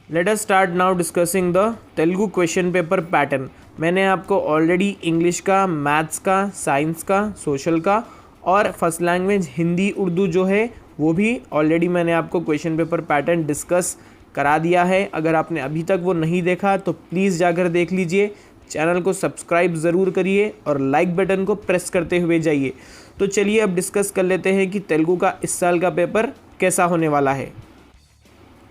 Let us start now discussing the Telugu question paper pattern. मैंने आपको already English का, maths का, साइंस का, सोशल का और फर्स्ट लैंग्वेज हिंदी उर्दू जो है वो भी ऑलरेडी मैंने आपको क्वेश्चन पेपर पैटर्न डिस्कस करा दिया है। अगर आपने अभी तक वो नहीं देखा तो प्लीज़ जाकर देख लीजिए। चैनल को सब्सक्राइब ज़रूर करिए और लाइक बटन को प्रेस करते हुए जाइए। तो चलिए अब डिस्कस कर लेते हैं कि तेलुगु का इस साल का पेपर कैसा होने वाला है।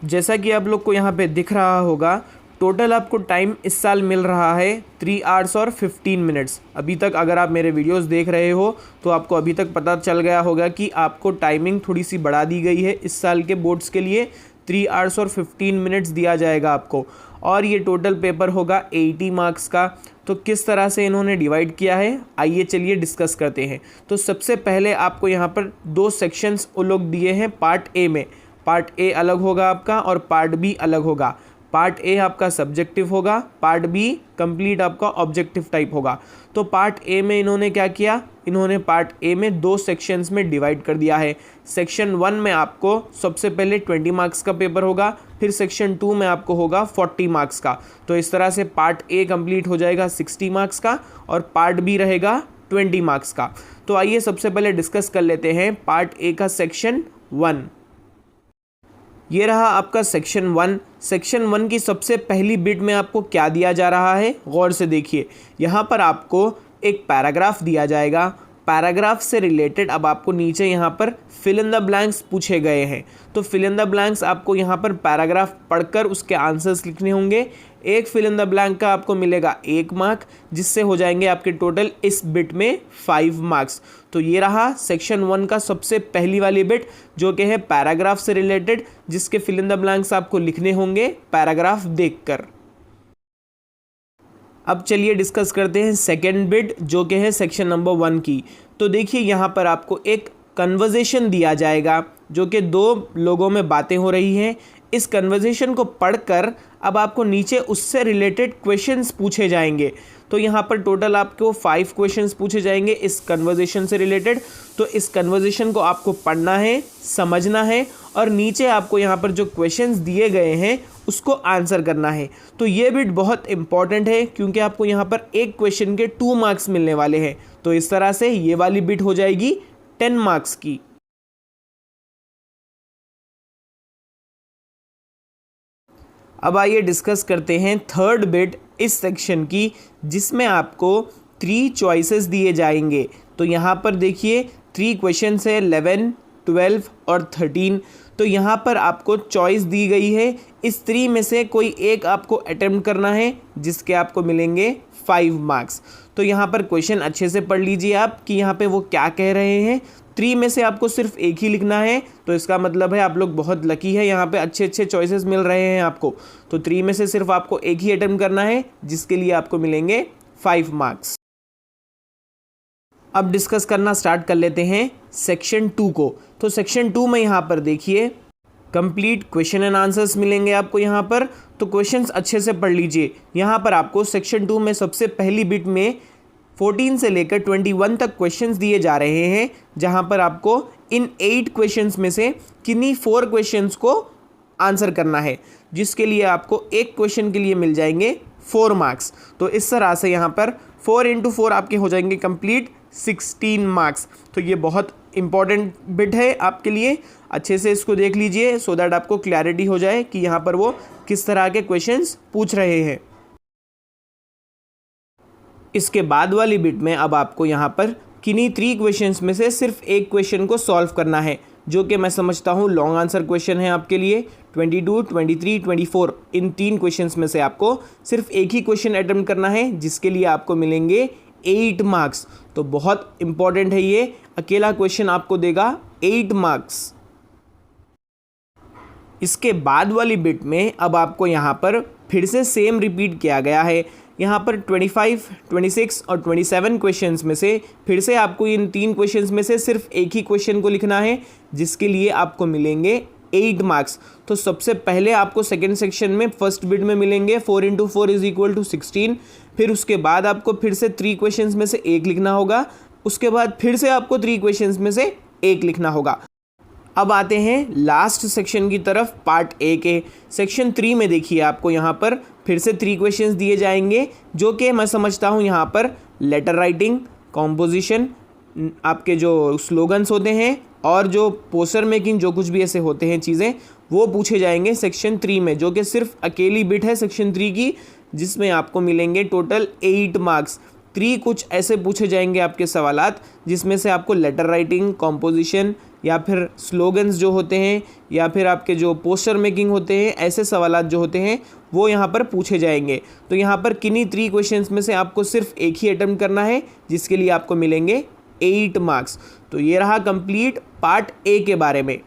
जैसा कि आप लोग को यहाँ पे दिख रहा होगा, टोटल आपको टाइम इस साल मिल रहा है 3 आवर्स और 15 मिनट्स। अभी तक अगर आप मेरे वीडियोस देख रहे हो तो आपको अभी तक पता चल गया होगा कि आपको टाइमिंग थोड़ी सी बढ़ा दी गई है। इस साल के बोर्ड्स के लिए 3 आवर्स और 15 मिनट्स दिया जाएगा आपको, और ये टोटल पेपर होगा 80 मार्क्स का। तो किस तरह से इन्होंने डिवाइड किया है आइए चलिए डिस्कस करते हैं। तो सबसे पहले आपको यहाँ पर 2 सेक्शंस वो लोग दिए हैं पार्ट ए में। पार्ट ए अलग होगा आपका और पार्ट बी अलग होगा। पार्ट ए आपका सब्जेक्टिव होगा, पार्ट बी कंप्लीट आपका ऑब्जेक्टिव टाइप होगा। तो पार्ट ए में इन्होंने क्या किया, इन्होंने पार्ट ए में 2 सेक्शंस में डिवाइड कर दिया है। सेक्शन 1 में आपको सबसे पहले 20 मार्क्स का पेपर होगा, फिर सेक्शन 2 में आपको होगा 40 मार्क्स का। तो इस तरह से पार्ट ए कंप्लीट हो जाएगा 60 मार्क्स का और पार्ट बी रहेगा 20 मार्क्स का। तो आइए सबसे पहले डिस्कस कर लेते हैं पार्ट ए का सेक्शन 1। ये रहा आपका सेक्शन 1। सेक्शन 1 की सबसे पहली बिट में आपको क्या दिया जा रहा है, गौर से देखिए। यहाँ पर आपको एक पैराग्राफ दिया जाएगा। पैराग्राफ से रिलेटेड अब आपको नीचे यहाँ पर फिल इन द ब्लैंक्स पूछे गए हैं। तो फिल इन द ब्लैंक्स आपको यहाँ पर पैराग्राफ पढ़कर उसके आंसर्स लिखने होंगे। एक फिल इन द ब्लैंक का आपको मिलेगा 1 मार्क, जिससे हो जाएंगे आपके टोटल इस बिट में 5 मार्क्स। तो ये रहा सेक्शन 1 का सबसे पहली वाली बिट, जो कि है पैराग्राफ से रिलेटेड, जिसके फिल इन द ब्लैंक्स आपको लिखने होंगे पैराग्राफ देखकर। अब चलिए डिस्कस करते हैं सेकेंड बिट, जो कि है सेक्शन नंबर 1 की। तो देखिए यहाँ पर आपको एक कन्वर्जेशन दिया जाएगा, जो कि 2 लोगों में बातें हो रही हैं। इस कन्वर्जेशन को पढ़कर अब आपको नीचे उससे रिलेटेड क्वेश्चंस पूछे जाएंगे। तो यहाँ पर टोटल आपको 5 क्वेश्चंस पूछे जाएंगे इस कन्वर्जेशन से रिलेटेड। तो इस कन्वर्जेशन को आपको पढ़ना है, समझना है और नीचे आपको यहाँ पर जो क्वेश्चंस दिए गए हैं उसको आंसर करना है। तो ये बिट बहुत इंपॉर्टेंट है, क्योंकि आपको यहाँ पर एक क्वेश्चन के 2 मार्क्स मिलने वाले हैं। तो इस तरह से ये वाली बिट हो जाएगी 10 मार्क्स की। अब आइए डिस्कस करते हैं थर्ड बिट इस सेक्शन की, जिसमें आपको 3 चॉइसेस दिए जाएंगे। तो यहाँ पर देखिए 3 क्वेश्चंस है 11, 12 और 13। तो यहाँ पर आपको चॉइस दी गई है, इस 3 में से कोई एक आपको अटेम्प्ट करना है, जिसके आपको मिलेंगे 5 मार्क्स। तो यहाँ पर क्वेश्चन अच्छे से पढ़ लीजिए आप कि यहाँ पे वो क्या कह रहे हैं। 3 में से आपको सिर्फ एक ही लिखना है, तो इसका मतलब है आप लोग बहुत लकी है, यहाँ पे अच्छे अच्छे चॉइसेस मिल रहे हैं आपको। तो 3 में से सिर्फ आपको एक ही अटेम्प्ट करना है, जिसके लिए आपको मिलेंगे 5 मार्क्स। अब डिस्कस करना स्टार्ट कर लेते हैं सेक्शन 2 को। तो सेक्शन 2 में यहाँ पर देखिए कंप्लीट क्वेश्चन एंड आंसर्स मिलेंगे आपको यहाँ पर। तो क्वेश्चंस अच्छे से पढ़ लीजिए। यहाँ पर आपको सेक्शन 2 में सबसे पहली बिट में 14 से लेकर 21 तक क्वेश्चंस दिए जा रहे हैं, जहाँ पर आपको इन 8 क्वेश्चंस में से किन्हीं 4 क्वेश्चंस को आंसर करना है, जिसके लिए आपको एक क्वेश्चन के लिए मिल जाएंगे 4 मार्क्स। तो इस तरह से यहाँ पर 4 × 4 आपके हो जाएंगे कंप्लीट 16 मार्क्स। तो ये बहुत इंपॉर्टेंट बिट है आपके लिए, अच्छे से इसको देख लीजिए सो दैट आपको क्लैरिटी हो जाए कि यहाँ पर वो किस तरह के क्वेश्चंस पूछ रहे हैं। इसके बाद वाली बिट में अब आपको यहाँ पर किन्हीं 3 क्वेश्चंस में से सिर्फ एक क्वेश्चन को सॉल्व करना है, जो कि मैं समझता हूँ लॉन्ग आंसर क्वेश्चन है आपके लिए। 22, 23, 24 इन 3 क्वेश्चंस में से आपको सिर्फ एक ही क्वेश्चन अटेम्प्ट करना है, जिसके लिए आपको मिलेंगे 8 मार्क्स। तो बहुत इंपॉर्टेंट है ये, अकेला क्वेश्चन आपको देगा 8 मार्क्स। इसके बाद वाली बिट में अब आपको यहाँ पर फिर से सेम रिपीट किया गया है। यहाँ पर 25, 26 और 27 क्वेश्चंस में से फिर से आपको इन 3 क्वेश्चंस में से सिर्फ एक ही क्वेश्चन को लिखना है, जिसके लिए आपको मिलेंगे 8 मार्क्स। तो सबसे पहले आपको सेकेंड सेक्शन में फर्स्ट बिट में मिलेंगे 4 × 4 = 16। फिर उसके बाद आपको फिर से 3 क्वेश्चंस में से एक लिखना होगा, उसके बाद फिर से आपको 3 क्वेश्चंस में से एक लिखना होगा। अब आते हैं लास्ट सेक्शन की तरफ, पार्ट ए के। सेक्शन 3 में देखिए आपको यहाँ पर फिर से 3 क्वेश्चंस दिए जाएंगे, जो कि मैं समझता हूँ यहाँ पर लेटर राइटिंग, कॉम्पोजिशन, आपके जो स्लोगन्स होते हैं और जो पोस्टर मेकिंग, जो कुछ भी ऐसे होते हैं चीज़ें, वो पूछे जाएंगे सेक्शन 3 में, जो कि सिर्फ अकेली बिट है सेक्शन 3 की, जिसमें आपको मिलेंगे टोटल 8 मार्क्स। 3 कुछ ऐसे पूछे जाएंगे आपके सवालात जिसमें से आपको लेटर राइटिंग, कॉम्पोजिशन या फिर स्लोगन्स जो होते हैं या फिर आपके जो पोस्टर मेकिंग होते हैं, ऐसे सवालात जो होते हैं वो यहाँ पर पूछे जाएंगे। तो यहाँ पर किन्हीं 3 क्वेश्चंस में से आपको सिर्फ एक ही अटेम्प्ट करना है, जिसके लिए आपको मिलेंगे 8 मार्क्स। तो ये रहा कंप्लीट पार्ट ए के बारे में।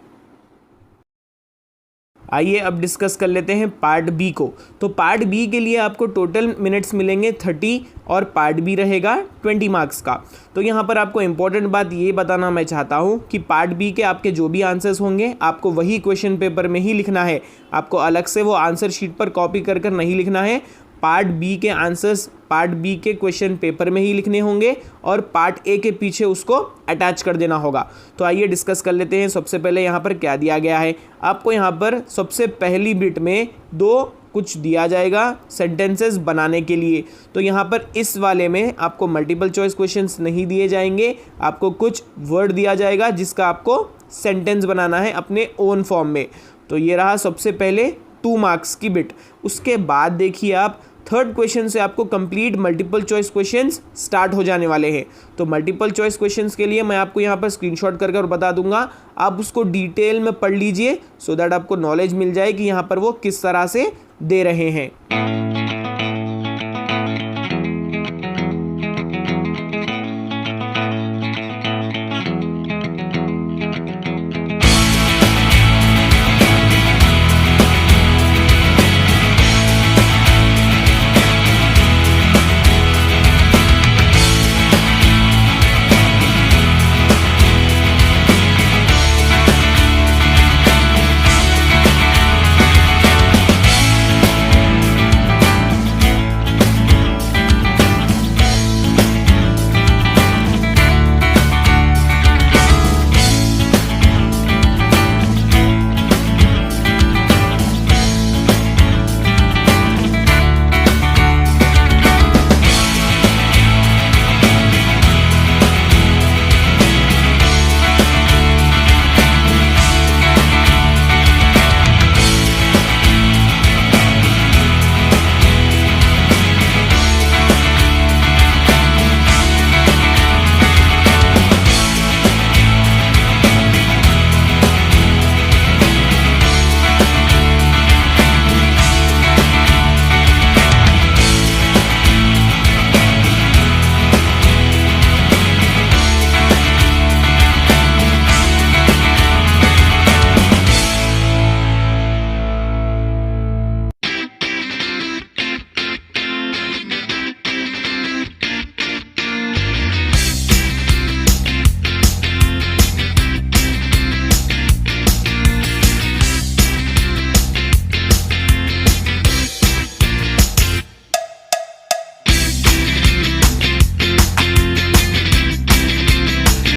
आइए अब डिस्कस कर लेते हैं पार्ट बी को। तो पार्ट बी के लिए आपको टोटल मिनट्स मिलेंगे 30 और पार्ट बी रहेगा 20 मार्क्स का। तो यहाँ पर आपको इंपॉर्टेंट बात ये बताना मैं चाहता हूँ कि पार्ट बी के आपके जो भी आंसर्स होंगे आपको वही क्वेश्चन पेपर में ही लिखना है, आपको अलग से वो आंसर शीट पर कॉपी कर कर नहीं लिखना है। पार्ट बी के आंसर्स पार्ट बी के क्वेश्चन पेपर में ही लिखने होंगे और पार्ट ए के पीछे उसको अटैच कर देना होगा। तो आइए डिस्कस कर लेते हैं। सबसे पहले यहाँ पर क्या दिया गया है आपको, यहाँ पर सबसे पहली बिट में 2 कुछ दिया जाएगा सेंटेंसेस बनाने के लिए। तो यहाँ पर इस वाले में आपको मल्टीपल चॉइस क्वेश्चंस नहीं दिए जाएंगे, आपको कुछ वर्ड दिया जाएगा जिसका आपको सेंटेंस बनाना है अपने ओन फॉर्म में। तो ये रहा सबसे पहले 2 मार्क्स की बिट। उसके बाद देखिए आप थर्ड क्वेश्चन से आपको complete multiple choice questions start हो जाने वाले हैं। तो मल्टीपल चॉइस क्वेश्चंस के लिए मैं आपको यहाँ पर स्क्रीनशॉट कर बता दूंगा, आप उसको डिटेल में पढ़ लीजिए सो दैट आपको नॉलेज मिल जाए कि यहाँ पर वो किस तरह से दे रहे हैं।